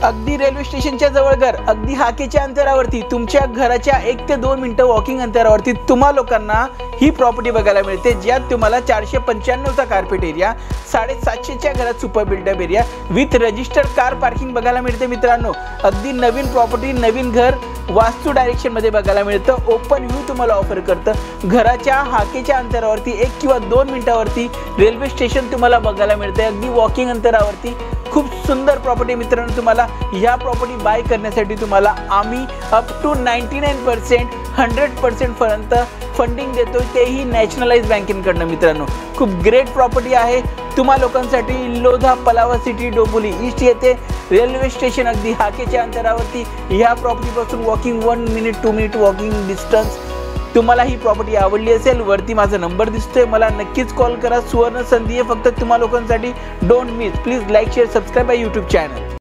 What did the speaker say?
अगदी रेल्वे स्टेशनच्या जवळ घर, अगदी हाकेच्या अंतरावरती, तुमच्या घराच्या 1 ते 2 मिनिटं वॉकिंग अंतरावरती तुम्हा लोकांना ही प्रॉपर्टी बघायला मिळते, ज्यात तुम्हाला 495चा कार्पेट एरिया, 750च्या घरात super built up area with registered car parking बघायला मिळते मित्रांनो। अगदी नवीन प्रॉपर्टी, नवीन घर वास्तू डायरेक्शन मध्ये बघायला मिळतं। ओपन व्ह्यू तुम्हाला ऑफर करतं। घराच्या हाकेच्या अंतरावरती 1 किंवा 2 मिनिटावरती रेल्वे स्टेशन तुम्हाला बघायला मिळते, अगदी वॉकिंग अंतरावरती। खूप सुंदर प्रॉपर्टी मित्रांनो। तुम्हाला या प्रॉपर्टी बाय करण्यासाठी तुम्हाला आम्ही अप टू 99% 100% पर्यंत फंडिंग देतो, तेही नॅशनलाइज बँकेकडनं मित्रांनो। खूप ग्रेट प्रॉपर्टी आहे तुम्हा लोकांसाठी। लोधा, पलावा सिटी, डोंबिवली ईस्ट येथे रेल्वे स्टेशन अगदी हाकेच्या अंतरावरती। ह्या प्रॉपर्टीपासून walking 1 minute 2 minute walking distance. तुम्हाला ही प्रॉपर्टी आवडली असेल, वरती माझा नंबर दिसतोय, मला नक्कीच कॉल करा। सुवर्ण संधी आहे फक्त तुम्हा लोकांसाठी, don't miss. Please like share subscribe my YouTube channel.